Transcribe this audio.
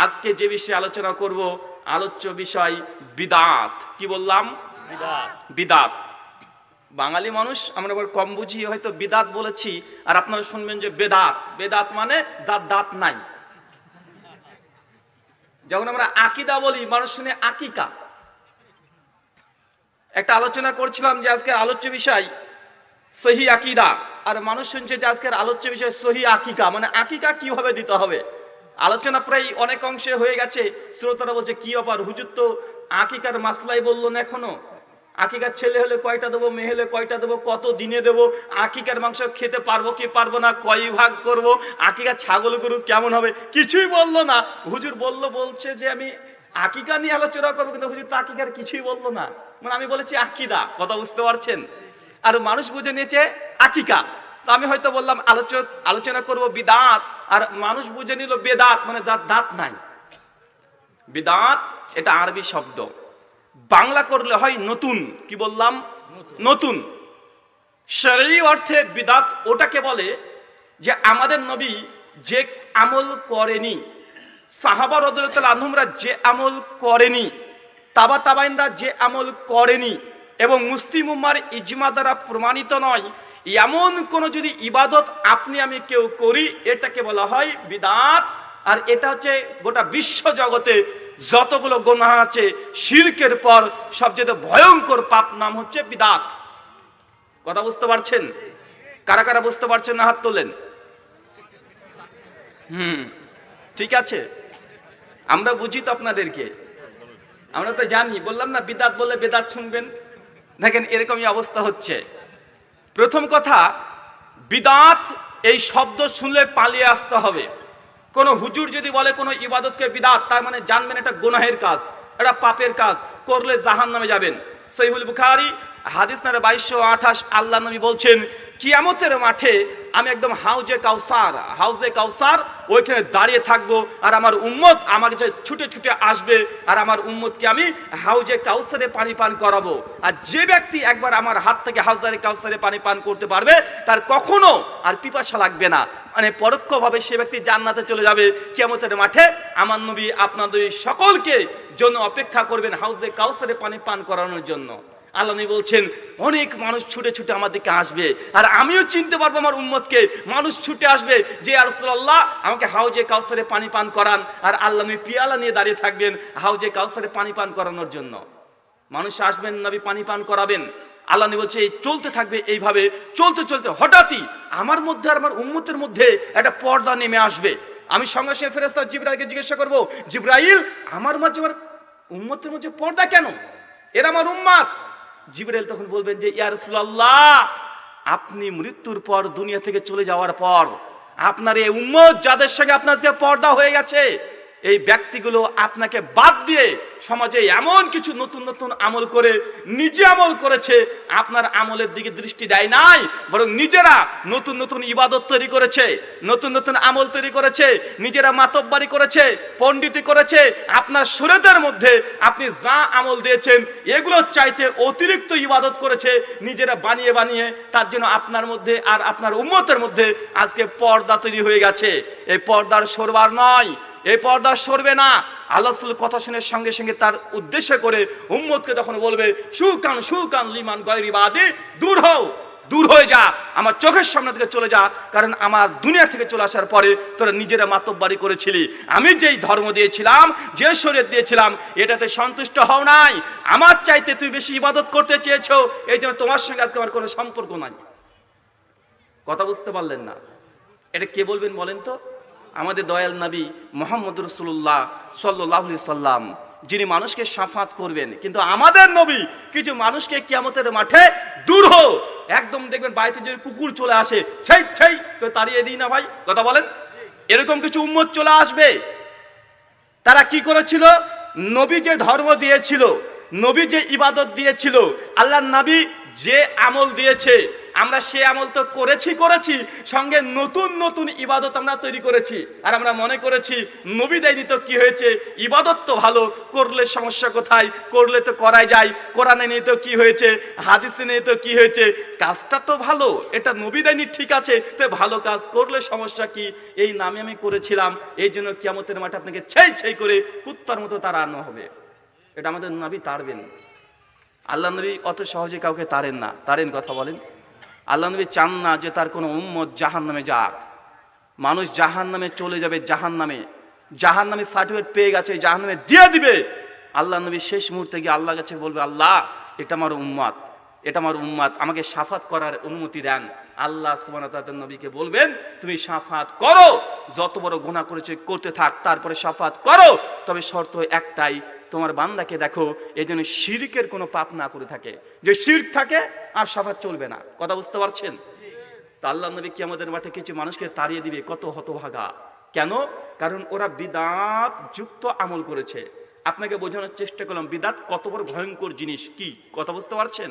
আজকে যে বিষয়ে আলোচনা করব, আলোচ্য বিষয় বিদআত। কি বললাম? বিদআত। বাঙালি মানুষ আমরা আবার কম বুঝি, হয়তো বিদআত বলেছি, আর আপনারা শুনবেন যে বেদাত। বেদাত মানে যার দাঁত নাই। যখন আমরা আকীদা বলি, মানুষ শুনে আকিকা। একটা আলোচনা করছিলাম যে আজকের আলোচ্য বিষয় সহি আকীদা, আর মানুষ শুনছে যে আজকের আলোচ্য বিষয় সহি আকিকা, মানে আকিকা কিভাবে দিতে হবে। আলোচনা প্রায় অনেক অংশে হয়ে গেছে। শ্রোতারা বলছে কি ব্যাপার, হুজুর তো আকিকার মাসলাই বললো না এখনো। আকিকার ছেলে হলে কয়টা দেবো, মেয়ে হলে কয়টা দেবো, কত দিনে দেবো, আকিকার মাংস খেতে পারবো কি পারবো না, কয় ভাগ করব, আকিকার ছাগল গরু কেমন হবে, কিছুই বললো না। হুজুর বলছে যে আমি আকিকা নিয়ে আলোচনা করবো, কিন্তু হুজুর তো আকিকার কিছুই বললো না। মানে আমি বলেছি আকীদা, কথা বুঝতে পারছেন? আর মানুষ বুঝে নিয়েছে আকিকা। তো আমি হয়তো বললাম আলোচনা করব বিদআত, আর মানুষ বুঝে নিল বেদাত, মানে দাঁত নাই। বিদআত এটা আরবি শব্দ, বাংলা করলে হয় নতুন। কি বললাম? নতুন। শরঈ অর্থে বিদআত ওটাকে বলে যে আমাদের নবী যে আমল করেনি, সাহাবা রাদিয়াল্লাহু আনহুমরা যে আমল করেনি, তাবাইনরা যে আমল করেনি, এবং মুসলিম উম্মার ইজমা দ্বারা প্রমাণিত নয়, এমন কোন যদি ইবাদত আপনি আমি কেউ করি, এটাকে বলা হয় বিদআত। আর এটা হচ্ছে গোটা বিশ্ব জগতে যতগুলো গুনাহ আছে, শিরকের পর সবচেয়ে ভয়ঙ্কর পাপ নাম হচ্ছে বিদআত। কথা বুঝতে পারছেন? কারা কারা বুঝতে পারছেন না হাত তোলেন। ঠিক আছে, আমরা বুঝি তো আপনাদেরকে, আমরা তো জানি। বললাম না বিদআত বললে বেদাত শুনবেন। দেখেন এরকমই অবস্থা হচ্ছে। প্রথম কথা, বিদআত এই শব্দ শুনলে পালিয়ে আসতে হবে। কোন হুজুর যদি বলে কোন ইবাদতকে বিদআত, তার মানে জানবেন এটা গুনাহের কাজ, এটা পাপের কাজ, করলে জাহান্নামে যাবেন। সহিহুল বুখারী হাদিস নাম্বার 2228, আল্লাহ নবী বলছেন কিয়ামতের মাঠে আমি একদম হাউজে কাউসার ওইখানে দাঁড়িয়ে থাকবো, আর আমার উম্মত আমার কাছে ছুটে ছুটে আসবে, আর আমার উম্মতকে আমি হাউজে কাউসারে পানি পান করাবো। আর যে ব্যক্তি একবার আমার হাত থেকে হাউজে কাউসারে পানি পান করতে পারবে, তার কখনো আর পিপাসা লাগবে না। মানে পরোক্ষভাবে সে ব্যক্তি জান্নাতে চলে যাবে। কিয়ামতের মাঠে আমার নবী আপনাদের সকলকে জন্য অপেক্ষা করবেন হাউজে কাউসারে পানি পান করানোর জন্য। আল্লাহ নবী বলছেন অনেক মানুষ ছুটে ছুটে আমার দিকে আসবে, আর আমিও চিনতে পারবো আমার উম্মতকে। মানুষ ছুটে আসবে যে ইয়া রাসূলুল্লাহ আমাকে হাউজে কাউসারে পানি পান করান, আর আল্লাহ নবী পিয়ালা নিয়ে দাঁড়িয়ে থাকবেন হাউজে কাউসারে পানি পান করানোর জন্য। মানুষ আসবেন, নবী পানি পান করাবেন। আল্লাহ নবী বলছে এই চলতে থাকবে, এইভাবে চলতে চলতে হঠাৎই আমার মধ্যে আর আমার উম্মতের মধ্যে একটা পর্দা নেমে আসবে। আমি সঙ্গে সঙ্গে ফেরেশতা জিবরাইলকে জিজ্ঞাসা করব, জিবরাইল আমার মাঝে আমার উম্মতের মধ্যে পর্দা কেন, এরা আমার উম্মত। জিবরাইল তখন বলবেন যে ইয়া রাসূলুল্লাহ, আপনি মৃত্যুর পর দুনিয়া থেকে চলে যাওয়ার পর আপনার এই উম্মত যাদের সঙ্গে আপনার আজকে পর্দা হয়ে গেছে, এই ব্যক্তিগুলো আপনাকে বাদ দিয়ে সমাজে এমন কিছু নতুন নতুন আমল করে নিজে আমল করেছে, আপনার আমলের দিকে দৃষ্টি দেয় নাই, বরং নিজেরা নতুন নতুন ইবাদত তৈরি করেছে, নতুন নতুন আমল তৈরি করেছে, নিজেরা মাতব্বারি করেছে, পণ্ডিতি করেছে। আপনার শরীয়তের মধ্যে আপনি যা আমল দিয়েছেন এগুলোর চাইতে অতিরিক্ত ইবাদত করেছে, নিজেরা বানিয়ে বানিয়ে। তার জন্য আপনার মধ্যে আর আপনার উম্মতের মধ্যে আজকে পর্দা তৈরি হয়ে গেছে। এই পর্দার সরবার নয়, এই পর্দা সরবে না। আল্লাহ রাসূল কথা শুনে সঙ্গে সঙ্গে তার উদ্দেশ্য করে উম্মতকে তখন বলবে সুকান লিমান গায়রি বাদে, দূর হয়ে যা, আমার চোখের সামনে থেকে চলে যা। কারণ আমার দুনিয়া থেকে চলে আসার পরে তোরা নিজেরা মাতব্বারি করেছিলি, আমি যেই ধর্ম দিয়েছিলাম, যে শরীয়ত দিয়েছিলাম, এটাতে সন্তুষ্ট হও নাই, আমার চাইতে তুই বেশি ইবাদত করতে চেয়েছো, এই জন্য তোমার সঙ্গে আজকে আমার কোনো সম্পর্ক নাই। কথা বুঝতে পারলেন না? এটা কে বলবেন বলেন তো? আমাদের দয়াল নবী মুহাম্মদ রাসূলুল্লাহ সাল্লাল্লাহু আলাইহি সাল্লাম, যিনি মানুষকে শাফাত করবেন। কিন্তু আমাদের নবী কিছু মানুষকে কিয়ামতের মাঠে দূর হও, একদম দেখবেন বাড়িতে যদি কুকুর চলে আসে, সেই তাড়িয়ে দিই না ভাই, কথা বলেন, এরকম কিছু উম্মত চলে আসবে। তারা কি করেছিল? নবী যে ধর্ম দিয়েছিল, নবী যে ইবাদত দিয়েছিল, আল্লাহর নবী যে আমল দিয়েছে, আমরা সে আমল তো করেছি, সঙ্গে নতুন নতুন ইবাদত আমরা তৈরি করেছি। আর আমরা মনে করেছি নবী দেয়নি তো কি হয়েছে, ইবাদত তো ভালো, করলে সমস্যা কোথায়, করলে তো করাই যায়, কোরআনে নেই তো কি হয়েছে, হাদিসে নেই তো কি হয়েছে, কাজটা তো ভালো, এটা নবী দেয়নি ঠিক আছে, তো ভালো কাজ করলে সমস্যা কি, এই নামে আমি করেছিলাম, এই জন্য কিয়ামতের মাঠে আপনাকে ছেই ছেই করে কুত্তার মতো তাড়ানো হবে। এটা আমাদের নবী তাড়বেন। আল্লাহ নবী অত সহজে কাউকে তাড়েন না। তাড়েন কথা বলেন? আল্লাহ নবী চান না যে তার কোনো উম্মত জাহান্নামে যাক। মানুষ জাহান্নামে চলে যাবে, জাহান্নামে সার্টিফিকেট পেয়ে গেছে, জাহান্নামে দিয়ে দিবে। আল্লাহ নবী শেষ মুহূর্তে গিয়ে আল্লাহ কাছে বলবে, আল্লাহ এটা আমার উম্মত, আমাকে শাফাত করার অনুমতি দেন। আল্লাহ সুবহানাহু ওয়া তাআলা নবীকে বলবেন, তুমি শাফাত করো, যত বড় গুনাহ করেছে করতে থাক, তারপরে শাফাত করো, তবে শর্ত একটাই, তোমার বান্দাকে দেখো এই জন্য শিরকের কোনো পাপ না করে থাকে। যে শিরক থাকে আর শাফাত চলবে না। কথা বুঝতে পারছেন? তো আল্লাহ নবী কিয়ামতের মাঠে কিছু মানুষকে তাড়িয়ে দিবে, কত হতভাগা। কেন? কারণ ওরা বিদআত যুক্ত আমল করেছে। আপনাকে বোঝানোর চেষ্টা করলাম বিদআত কত বড় ভয়ঙ্কর জিনিস। কি কথা বুঝতে পারছেন?